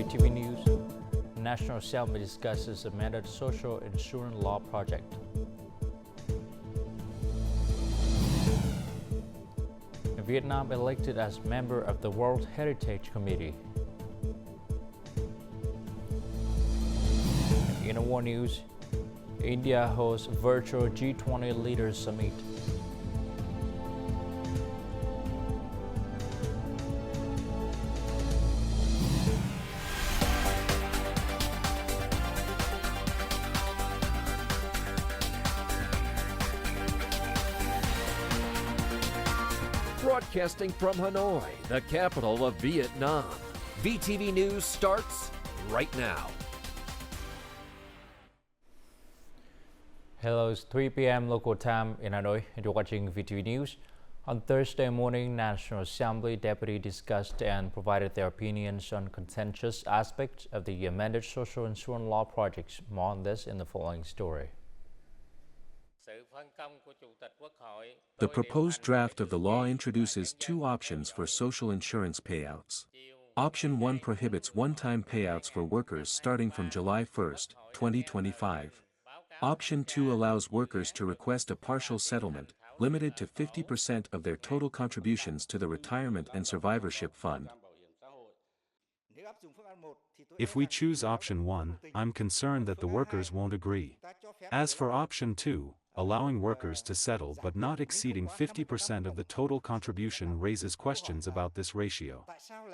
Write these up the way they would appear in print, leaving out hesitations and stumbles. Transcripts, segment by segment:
VTV News. National Assembly discusses amended social insurance law project. Vietnam elected as member of the World Heritage Committee. In war news, India hosts virtual G20 Leaders Summit. Broadcasting from Hanoi, the capital of Vietnam. VTV News starts right now. Hello, it's 3 p.m. local time in Hanoi, and you're watching VTV News. On Thursday morning, National Assembly deputy discussed and provided their opinions on contentious aspects of the amended social insurance law projects. More on this in the following story. The proposed draft of the law introduces two options for social insurance payouts. Option 1 prohibits one-time payouts for workers starting from July 1, 2025. Option 2 allows workers to request a partial settlement, limited to 50% of their total contributions to the Retirement and Survivorship Fund. If we choose option 1, I'm concerned that the workers won't agree. As for option 2, allowing workers to settle but not exceeding 50% of the total contribution raises questions about this ratio.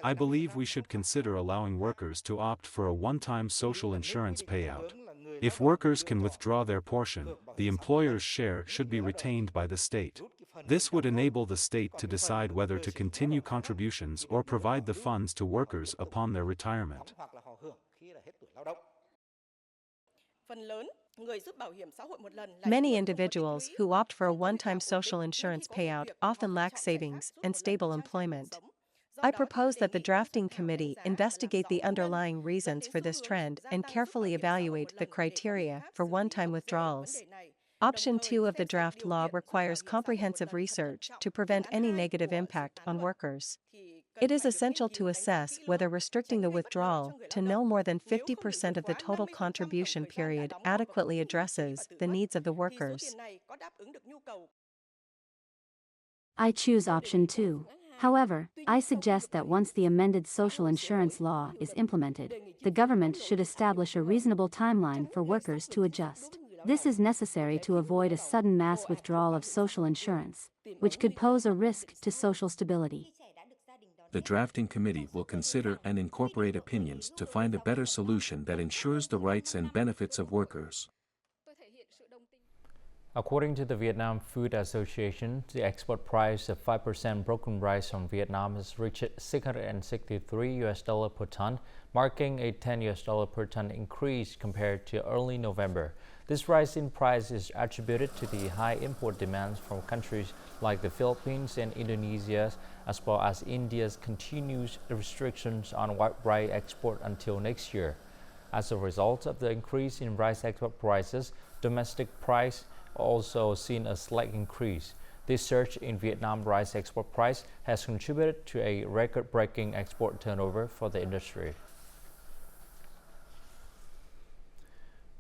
I believe we should consider allowing workers to opt for a one-time social insurance payout. If workers can withdraw their portion, the employer's share should be retained by the state. This would enable the state to decide whether to continue contributions or provide the funds to workers upon their retirement. Many individuals who opt for a one-time social insurance payout often lack savings and stable employment. I propose that the drafting committee investigate the underlying reasons for this trend and carefully evaluate the criteria for one-time withdrawals. Option 2 of the draft law requires comprehensive research to prevent any negative impact on workers. It is essential to assess whether restricting the withdrawal to no more than 50% of the total contribution period adequately addresses the needs of the workers. I choose option 2. However, I suggest that once the amended social insurance law is implemented, the government should establish a reasonable timeline for workers to adjust. This is necessary to avoid a sudden mass withdrawal of social insurance, which could pose a risk to social stability. The drafting committee will consider and incorporate opinions to find a better solution that ensures the rights and benefits of workers. According to the Vietnam Food Association, the export price of 5% broken rice from Vietnam has reached $663 per ton, marking a $10 per ton increase compared to early November. This rise in price is attributed to the high import demands from countries like the Philippines and Indonesia, as well as India's continuous restrictions on white rice export until next year. As a result of the increase in rice export prices, domestic price also seen a slight increase. This surge in Vietnam rice export price has contributed to a record-breaking export turnover for the industry.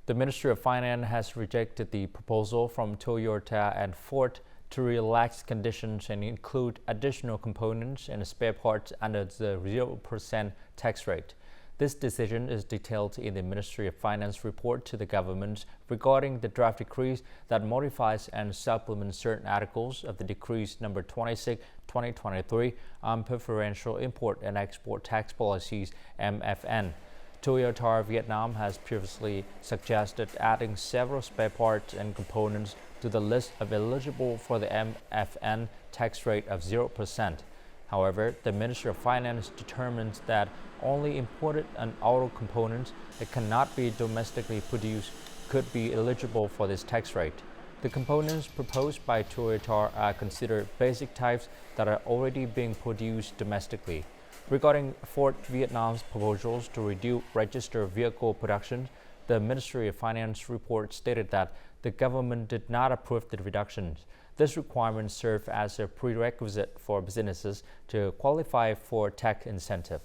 The Ministry of Finance has rejected the proposal from Toyota and Ford to relax conditions and include additional components and spare parts under the 0% tax rate. This decision is detailed in the Ministry of Finance report to the government regarding the draft decree that modifies and supplements certain articles of the Decree number 26/2023 on preferential import and export tax policies (MFN). Toyota Vietnam has previously suggested adding several spare parts and components to the list of eligible for the MFN tax rate of 0%. However, the Ministry of Finance determines that only imported and auto components that cannot be domestically produced could be eligible for this tax rate. The components proposed by Toyota are considered basic types that are already being produced domestically. Regarding Ford Vietnam's proposals to reduce registered vehicle production, the Ministry of Finance report stated that the government did not approve the reductions. This requirement served as a prerequisite for businesses to qualify for tax incentive.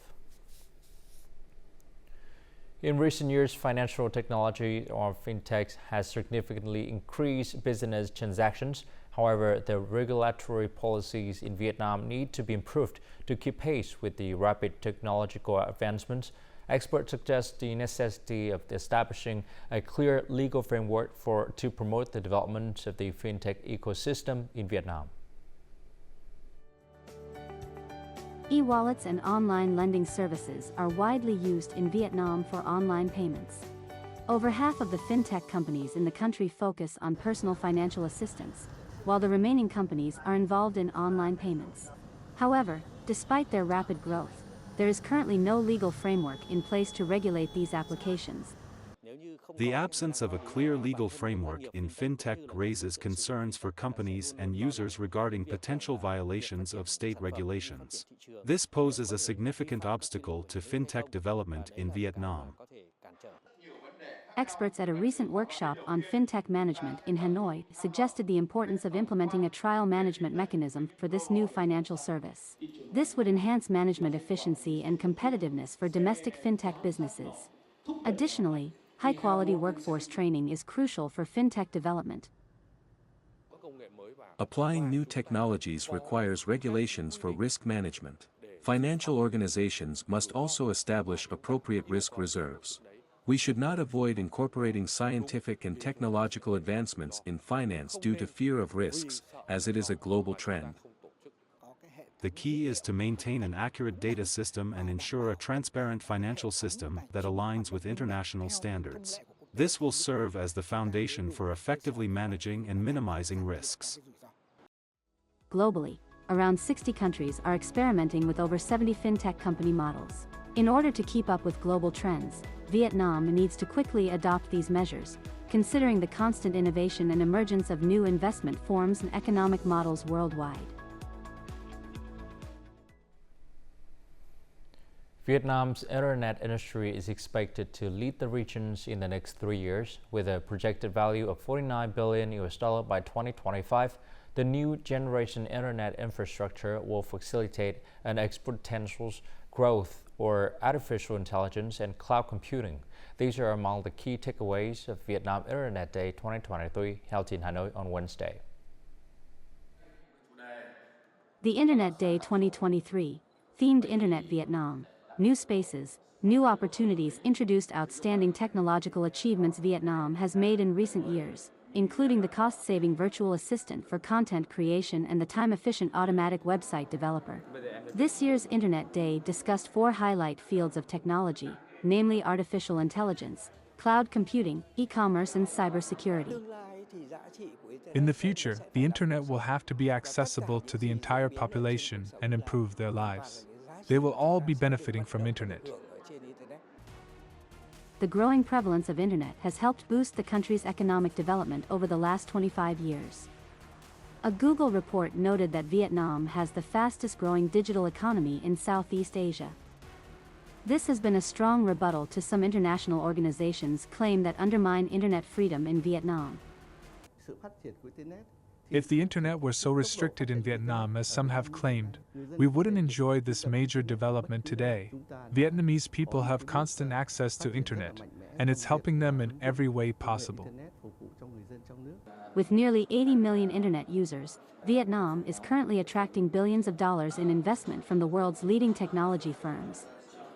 In recent years, financial technology or fintech has significantly increased business transactions. However, the regulatory policies in Vietnam need to be improved to keep pace with the rapid technological advancements. Experts suggest the necessity of establishing a clear legal framework to promote the development of the fintech ecosystem in Vietnam. E-wallets and online lending services are widely used in Vietnam for online payments. Over half of the fintech companies in the country focus on personal financial assistance, while the remaining companies are involved in online payments. However, despite their rapid growth, there is currently no legal framework in place to regulate these applications. The absence of a clear legal framework in fintech raises concerns for companies and users regarding potential violations of state regulations. This poses a significant obstacle to fintech development in Vietnam. Experts at a recent workshop on fintech management in Hanoi suggested the importance of implementing a trial management mechanism for this new financial service. This would enhance management efficiency and competitiveness for domestic fintech businesses. Additionally, high-quality workforce training is crucial for fintech development. Applying new technologies requires regulations for risk management. Financial organizations must also establish appropriate risk reserves. We should not avoid incorporating scientific and technological advancements in finance due to fear of risks, as it is a global trend. The key is to maintain an accurate data system and ensure a transparent financial system that aligns with international standards. This will serve as the foundation for effectively managing and minimizing risks. Globally, around 60 countries are experimenting with over 70 fintech company models. In order to keep up with global trends, Vietnam needs to quickly adopt these measures, considering the constant innovation and emergence of new investment forms and economic models worldwide. Vietnam's internet industry is expected to lead the regions in the next 3 years, with a projected value of $49 billion by 2025. The new generation internet infrastructure will facilitate an exponential growth or artificial intelligence and cloud computing. These are among the key takeaways of Vietnam Internet Day 2023 held in Hanoi on Wednesday. The Internet Day 2023, themed Internet Vietnam, new spaces, new opportunities introduced outstanding technological achievements Vietnam has made in recent years, including the cost-saving virtual assistant for content creation and the time-efficient automatic website developer. This year's Internet Day discussed 4 highlight fields of technology, namely artificial intelligence, cloud computing, e-commerce, and cybersecurity. In the future, the Internet will have to be accessible to the entire population and improve their lives. They will all be benefiting from Internet. The growing prevalence of Internet has helped boost the country's economic development over the last 25 years. A Google report noted that Vietnam has the fastest growing digital economy in Southeast Asia. This has been a strong rebuttal to some international organizations' claim that undermine Internet freedom in Vietnam. If the Internet were so restricted in Vietnam as some have claimed, we wouldn't enjoy this major development today. Vietnamese people have constant access to Internet, and it's helping them in every way possible. With nearly 80 million Internet users, Vietnam is currently attracting billions of dollars in investment from the world's leading technology firms.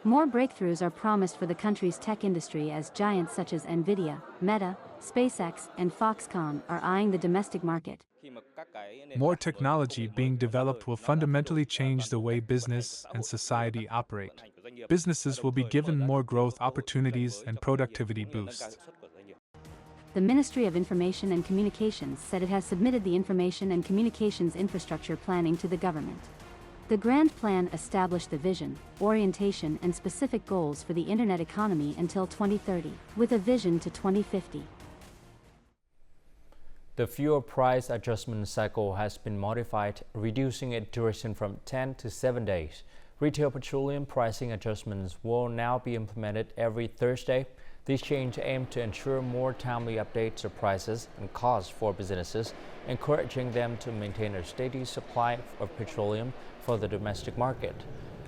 More breakthroughs are promised for the country's tech industry as giants such as Nvidia, Meta, SpaceX, and Foxconn are eyeing the domestic market. More technology being developed will fundamentally change the way business and society operate. Businesses will be given more growth opportunities and productivity boosts. The Ministry of Information and Communications said it has submitted the Information and Communications Infrastructure Planning to the government. The Grand Plan established the vision, orientation, and specific goals for the Internet economy until 2030, with a vision to 2050. The fuel price adjustment cycle has been modified, reducing its duration from 10 to 7 days. Retail petroleum pricing adjustments will now be implemented every Thursday. These changes aim to ensure more timely updates of prices and costs for businesses, encouraging them to maintain a steady supply of petroleum for the domestic market.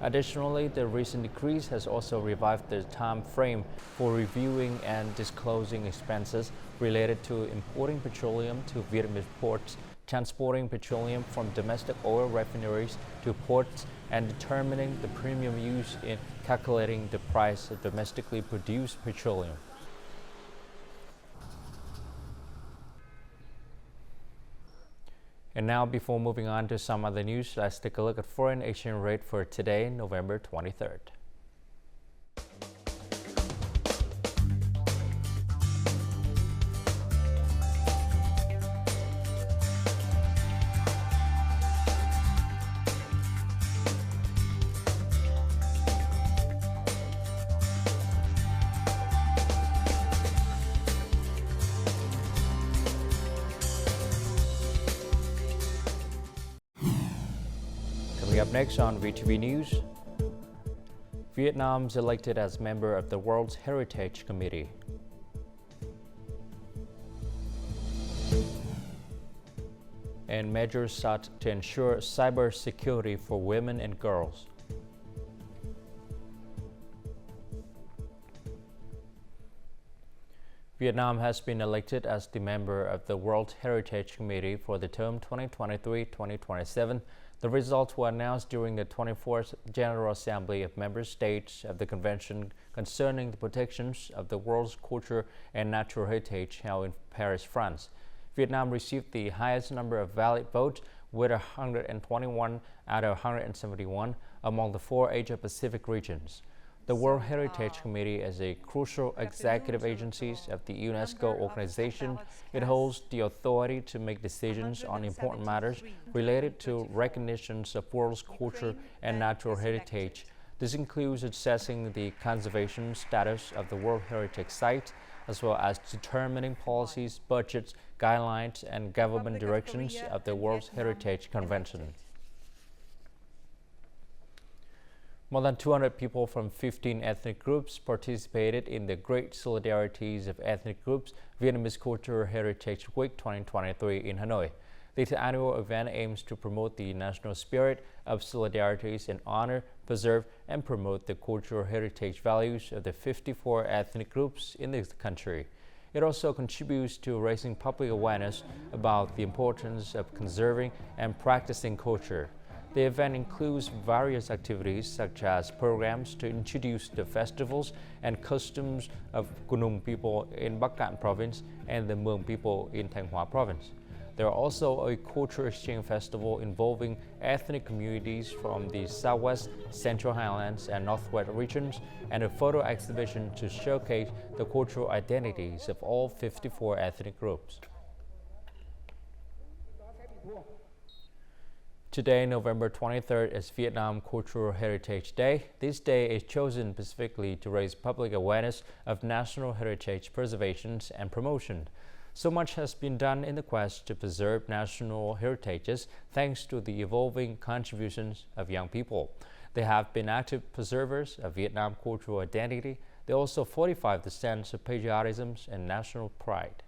Additionally, the recent decrease has also revived the time frame for reviewing and disclosing expenses related to importing petroleum to Vietnamese ports, transporting petroleum from domestic oil refineries to ports, and determining the premium used in calculating the price of domestically produced petroleum. And now, before moving on to some other news, let's take a look at foreign exchange rate for today, November 23rd. Coming up next on VTV News, Vietnam's elected as member of the World Heritage Committee. And measures sought to ensure cyber security for women and girls. Vietnam has been elected as the member of the World Heritage Committee for the term 2023-2027. The results were announced during the 24th General Assembly of Member States of the Convention concerning the protections of the world's culture and natural heritage held in Paris, France. Vietnam received the highest number of valid votes with 121 out of 171 among the four Asia-Pacific regions. The World Heritage Committee is a crucial executive agency of the UNESCO organization. It holds the authority to make decisions on important matters related to recognitions of world's culture and natural heritage. This includes assessing the conservation status of the World Heritage Site, as well as determining policies, budgets, guidelines, and government directions of the World Heritage Convention. More than 200 people from 15 ethnic groups participated in the Great Solidarities of Ethnic Groups Vietnamese Cultural Heritage Week 2023 in Hanoi. This annual event aims to promote the national spirit of solidarities and honor, preserve, and promote the cultural heritage values of the 54 ethnic groups in the country. It also contributes to raising public awareness about the importance of conserving and practicing culture. The event includes various activities such as programs to introduce the festivals and customs of Kunung people in Bắc Cạn province and the Muong people in Thanh Hóa province. There are also a cultural exchange festival involving ethnic communities from the Southwest, Central Highlands, and Northwest regions, and a photo exhibition to showcase the cultural identities of all 54 ethnic groups. Today, November 23rd, is Vietnam Cultural Heritage Day. This day is chosen specifically to raise public awareness of national heritage preservation and promotion. So much has been done in the quest to preserve national heritages thanks to the evolving contributions of young people. They have been active preservers of Vietnam cultural identity. They also fortify the sense of patriotism and national pride.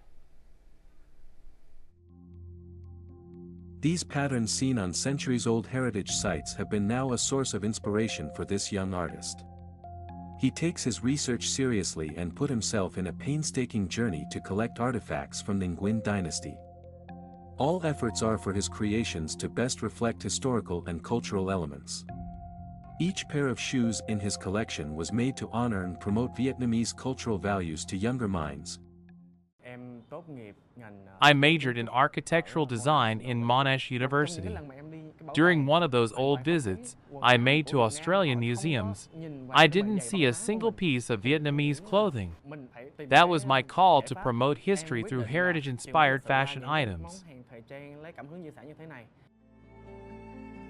These patterns seen on centuries-old heritage sites have been now a source of inspiration for this young artist. He takes his research seriously and put himself in a painstaking journey to collect artifacts from the Nguyen dynasty. All efforts are for his creations to best reflect historical and cultural elements. Each pair of shoes in his collection was made to honor and promote Vietnamese cultural values to younger minds. I majored in architectural design in Monash University. During one of those old visits I made to Australian museums, I didn't see a single piece of Vietnamese clothing. That was my call to promote history through heritage-inspired fashion items.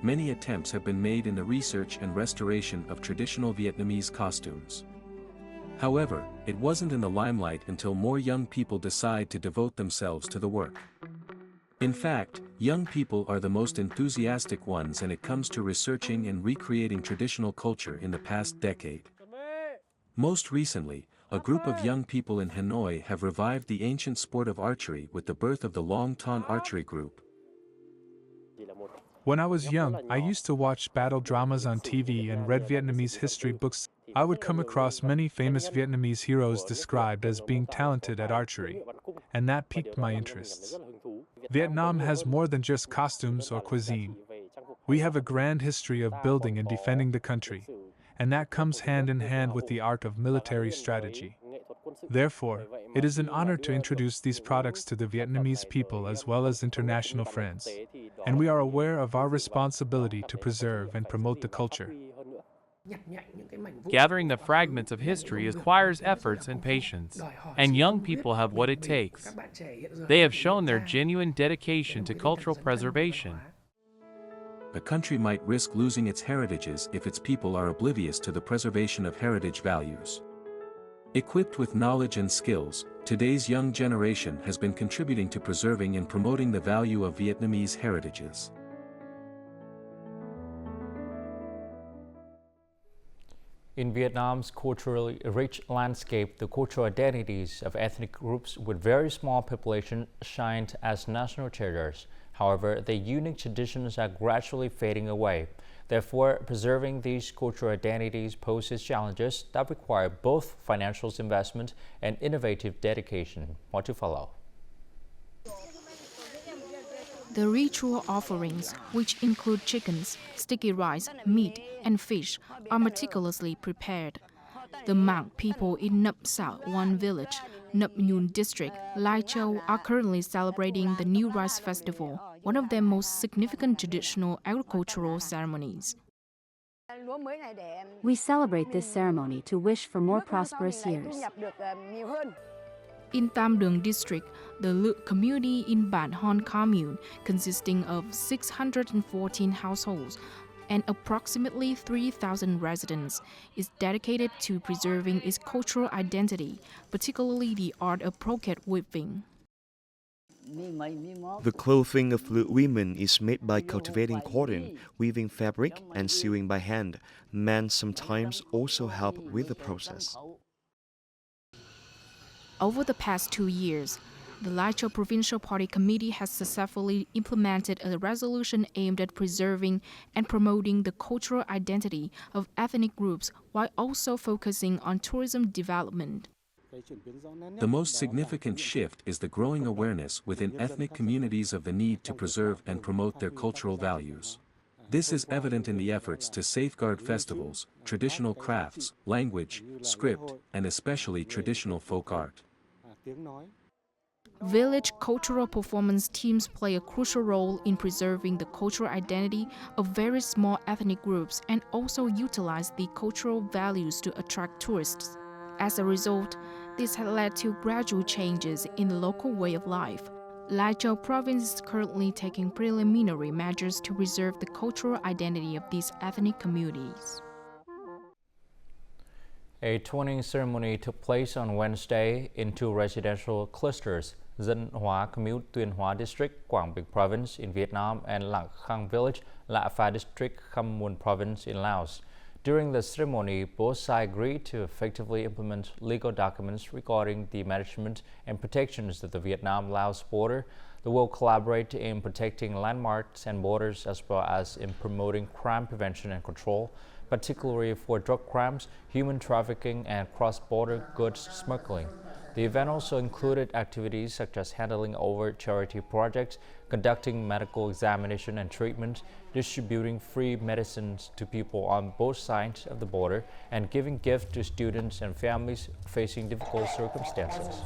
Many attempts have been made in the research and restoration of traditional Vietnamese costumes. However, it wasn't in the limelight until more young people decide to devote themselves to the work. In fact, young people are the most enthusiastic ones when it comes to researching and recreating traditional culture in the past decade. Most recently, a group of young people in Hanoi have revived the ancient sport of archery with the birth of the Long Ton Archery Group. When I was young, I used to watch battle dramas on TV and read Vietnamese history books. I would come across many famous Vietnamese heroes described as being talented at archery, and that piqued my interests. Vietnam has more than just costumes or cuisine. We have a grand history of building and defending the country, and that comes hand in hand with the art of military strategy. Therefore, it is an honor to introduce these products to the Vietnamese people as well as international friends, and we are aware of our responsibility to preserve and promote the culture. Gathering the fragments of history requires efforts and patience, and young people have what it takes. They have shown their genuine dedication to cultural preservation. A country might risk losing its heritages if its people are oblivious to the preservation of heritage values. Equipped with knowledge and skills, today's young generation has been contributing to preserving and promoting the value of Vietnamese heritages. In Vietnam's culturally rich landscape, the cultural identities of ethnic groups with very small population shine as national treasures. However, their unique traditions are gradually fading away. Therefore, preserving these cultural identities poses challenges that require both financial investment and innovative dedication. More to follow. The ritual offerings, which include chickens, sticky rice, meat, and fish, are meticulously prepared. The Mang people in Nậm Sao, One village, Nậm Nhun district, Lai Châu, are currently celebrating the New Rice Festival, one of their most significant traditional agricultural ceremonies. We celebrate this ceremony to wish for more prosperous years. In Tam Đường district, the Lự community in Bản Hon commune, consisting of 614 households and approximately 3,000 residents, is dedicated to preserving its cultural identity, particularly the art of brocade weaving. The clothing of Lự women is made by cultivating cotton, weaving fabric, and sewing by hand. Men sometimes also help with the process. Over the past 2 years, the Lai Châu Provincial Party Committee has successfully implemented a resolution aimed at preserving and promoting the cultural identity of ethnic groups while also focusing on tourism development. The most significant shift is the growing awareness within ethnic communities of the need to preserve and promote their cultural values. This is evident in the efforts to safeguard festivals, traditional crafts, language, script, and especially traditional folk art. Village cultural performance teams play a crucial role in preserving the cultural identity of very small ethnic groups and also utilize the cultural values to attract tourists. As a result, this has led to gradual changes in the local way of life. Lai Châu province is currently taking preliminary measures to preserve the cultural identity of these ethnic communities. A twinning ceremony took place on Wednesday in two residential clusters, Dân Hóa Commune, Tuyên Hóa District, Quảng Bình Province in Vietnam, and Lạng Khang Village, Lạ Pha District, Kham Mun Province in Laos. During the ceremony, both sides agreed to effectively implement legal documents regarding the management and protections of the Vietnam-Laos border. They will collaborate in protecting landmarks and borders as well as in promoting crime prevention and control, particularly for drug crimes, human trafficking, and cross-border goods smuggling. The event also included activities such as handling over charity projects, conducting medical examination and treatment, distributing free medicines to people on both sides of the border, and giving gifts to students and families facing difficult circumstances.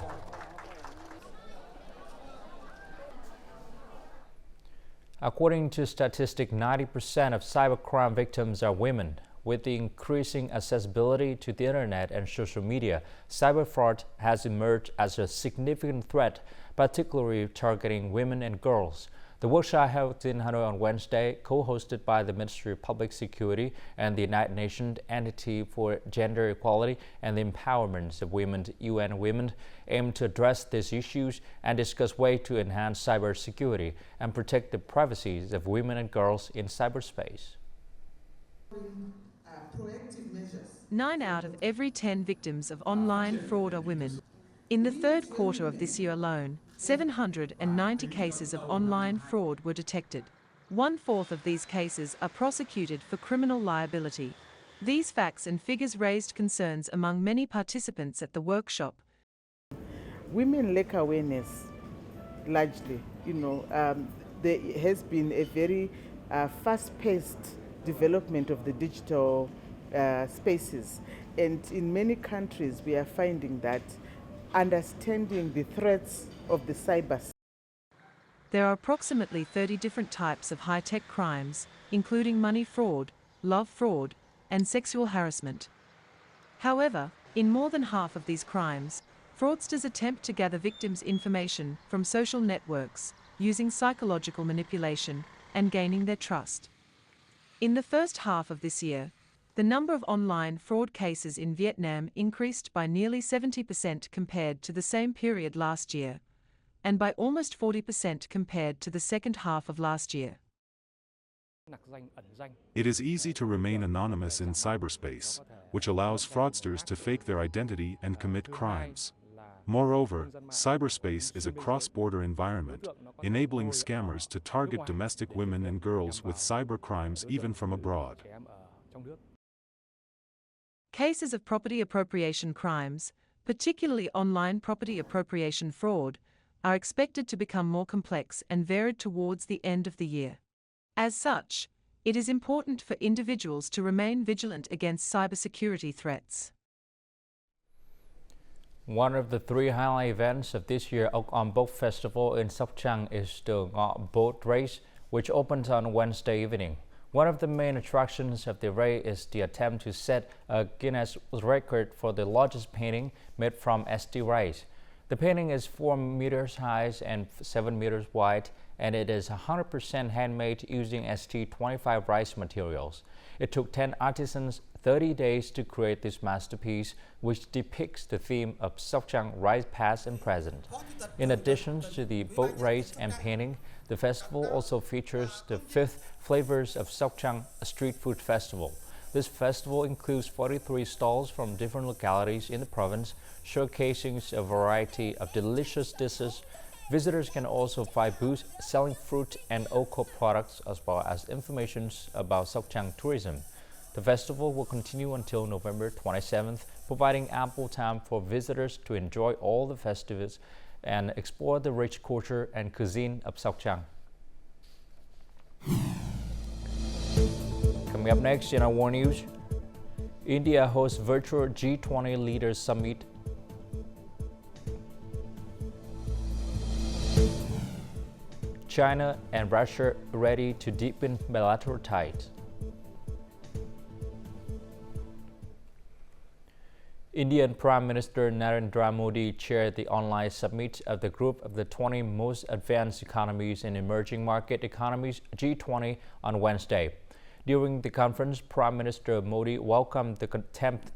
According to statistics, 90% of cybercrime victims are women. With the increasing accessibility to the internet and social media, cyber fraud has emerged as a significant threat, particularly targeting women and girls. The workshop held in Hanoi on Wednesday, co-hosted by the Ministry of Public Security and the United Nations Entity for Gender Equality and the Empowerment of Women, UN Women, aimed to address these issues and discuss ways to enhance cybersecurity and protect the privacy of women and girls in cyberspace. 9 out of every 10 victims of online fraud are women. In the third quarter of this year alone, 790 cases of online fraud were detected. 1/4 of these cases are prosecuted for criminal liability. These facts and figures raised concerns among many participants at the workshop. Women lack awareness, largely. There has been a very fast-paced development of the digital spaces. And in many countries, we are finding that understanding the threats of the cyber. There are approximately 30 different types of high-tech crimes, including money fraud, love fraud, and sexual harassment. However, in more than half of these crimes, fraudsters attempt to gather victims' information from social networks, using psychological manipulation and gaining their trust. In the first half of this year, the number of online fraud cases in Vietnam increased by nearly 70% compared to the same period last year, and by almost 40% compared to the second half of last year. It is easy to remain anonymous in cyberspace, which allows fraudsters to fake their identity and commit crimes. Moreover, cyberspace is a cross-border environment, enabling scammers to target domestic women and girls with cyber crimes even from abroad. Cases of property appropriation crimes, particularly online property appropriation fraud, are expected to become more complex and varied towards the end of the year. As such, it is important for individuals to remain vigilant against cybersecurity threats. One of the 3 highlight events of this year's On Boat Festival in Sóc Trăng is the Ngọ Boat Race, which opens on Wednesday evening. One of the main attractions of the race is the attempt to set a Guinness record for the largest painting made from SD rice. The painting is 4 meters high and 7 meters wide, and it is 100% handmade using ST25 rice materials. It took 10 artisans 30 days to create this masterpiece, which depicts the theme of Sóc Trăng rice past and present. In addition to the boat race and painting, the festival also features the 5th Flavors of Sóc Trăng, a street food festival. This festival includes 43 stalls from different localities in the province, showcasing a variety of delicious dishes. Visitors can also find booths selling fruit and local products, as well as information about Sóc Trăng tourism. The festival will continue until November 27th, providing ample time for visitors to enjoy all the festivities and explore the rich culture and cuisine of Sóc Trăng. Coming up next in our World News, India hosts virtual G20 Leaders Summit. China and Russia ready to deepen bilateral ties. Indian Prime Minister Narendra Modi chaired the online summit of the Group of the 20 Most Advanced Economies and Emerging Market Economies G20 on Wednesday. During the conference, Prime Minister Modi welcomed the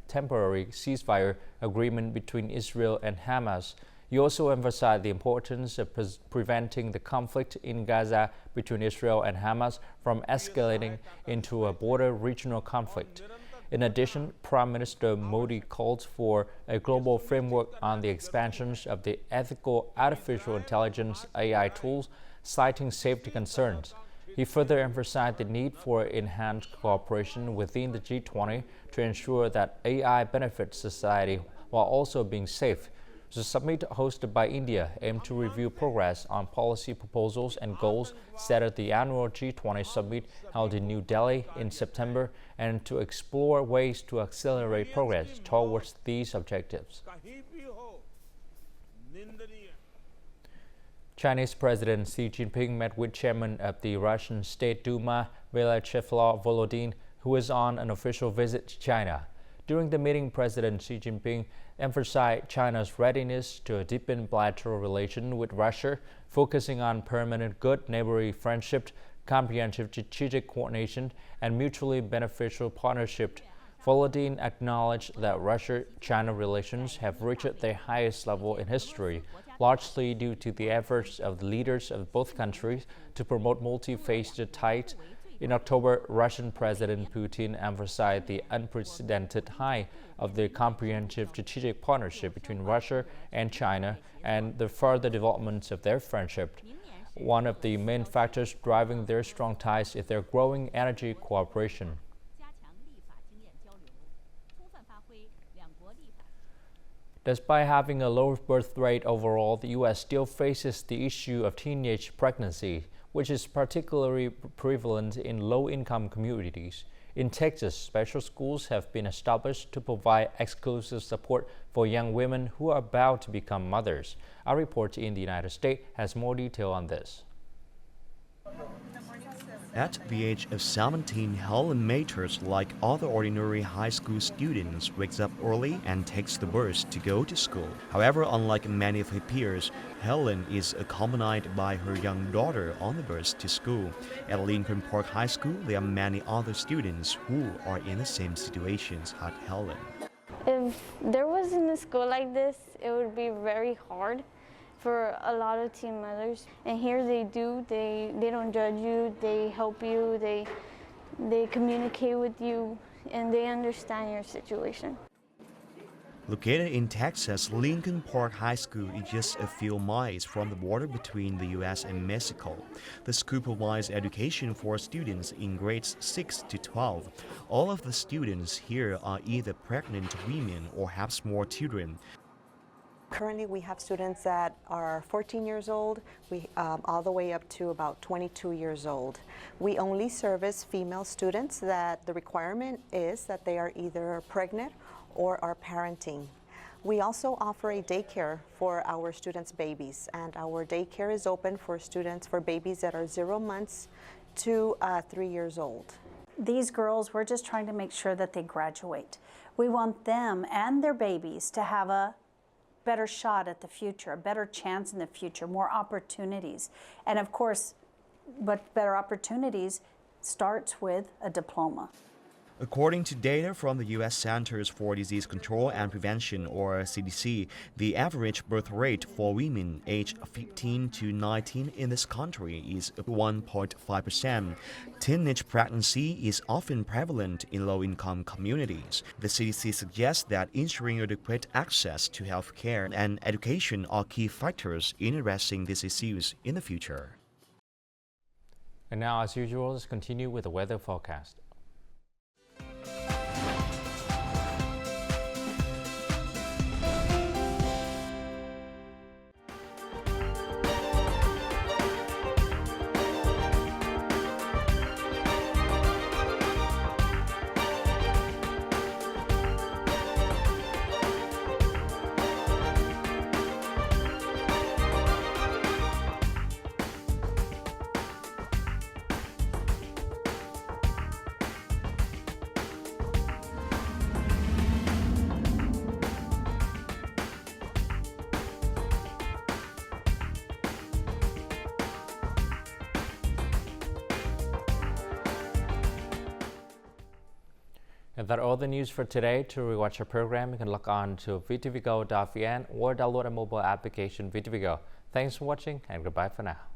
temporary ceasefire agreement between Israel and Hamas. He also emphasized the importance of preventing the conflict in Gaza between Israel and Hamas from escalating into a border regional conflict. In addition, Prime Minister Modi called for a global framework on the expansions of the ethical artificial intelligence AI tools, citing safety concerns. He further emphasized the need for enhanced cooperation within the G20 to ensure that AI benefits society while also being safe. The summit, hosted by India, aimed to review progress on policy proposals and goals set at the annual G20 summit held in New Delhi in September, and to explore ways to accelerate progress towards these objectives. Chinese President Xi Jinping met with Chairman of the Russian State Duma, Vyacheslav Volodin, who is on an official visit to China. During the meeting, President Xi Jinping emphasized China's readiness to deepen bilateral relations with Russia, focusing on permanent good neighborly friendship, comprehensive strategic coordination, and mutually beneficial partnership. Volodin acknowledged that Russia-China relations have reached their highest level in history, largely due to the efforts of the leaders of both countries to promote multi-faceted ties. In October, Russian President Putin emphasized the unprecedented high of the comprehensive strategic partnership between Russia and China and the further development of their friendship. One of the main factors driving their strong ties is their growing energy cooperation. Despite having a low birth rate overall, the U.S. still faces the issue of teenage pregnancy, which is particularly prevalent in low-income communities. In Texas, special schools have been established to provide exclusive support for young women who are about to become mothers. Our reporter in the United States has more detail on this. At the age of 17, Helen Maters, like other ordinary high school students, wakes up early and takes the bus to go to school. However, unlike many of her peers, Helen is accompanied by her young daughter on the bus to school. At Lincoln Park High School, there are many other students who are in the same situations as Helen. If there wasn't a school like this, it would be very hard for a lot of teen mothers. And here they don't judge you, they help you, they communicate with you, and they understand your situation. Located in Texas, Lincoln Park High School is just a few miles from the border between the U.S. and Mexico. The school provides education for students in grades 6 to 12. All of the students here are either pregnant women or have small children. Currently, we have students that are 14 years old, all the way up to about 22 years old. We only service female students that the requirement is that they are either pregnant or are parenting. We also offer a daycare for our students' babies, and our daycare is open for students, for babies that are 0 months to 3 years old. These girls, we're just trying to make sure that they graduate. We want them and their babies to have a better shot at the future, a better chance in the future, more opportunities. And of course, but better opportunities starts with a diploma. According to data from the U.S. Centers for Disease Control and Prevention, or CDC, the average birth rate for women aged 15 to 19 in this country is 1.5%. Teenage pregnancy is often prevalent in low-income communities. The CDC suggests that ensuring adequate access to health care and education are key factors in addressing these issues in the future. And now, as usual, let's continue with the weather forecast. And that's all the news for today. To rewatch our program, you can log on to VTVgo.vn or download our mobile application VTVgo. Thanks for watching and goodbye for now.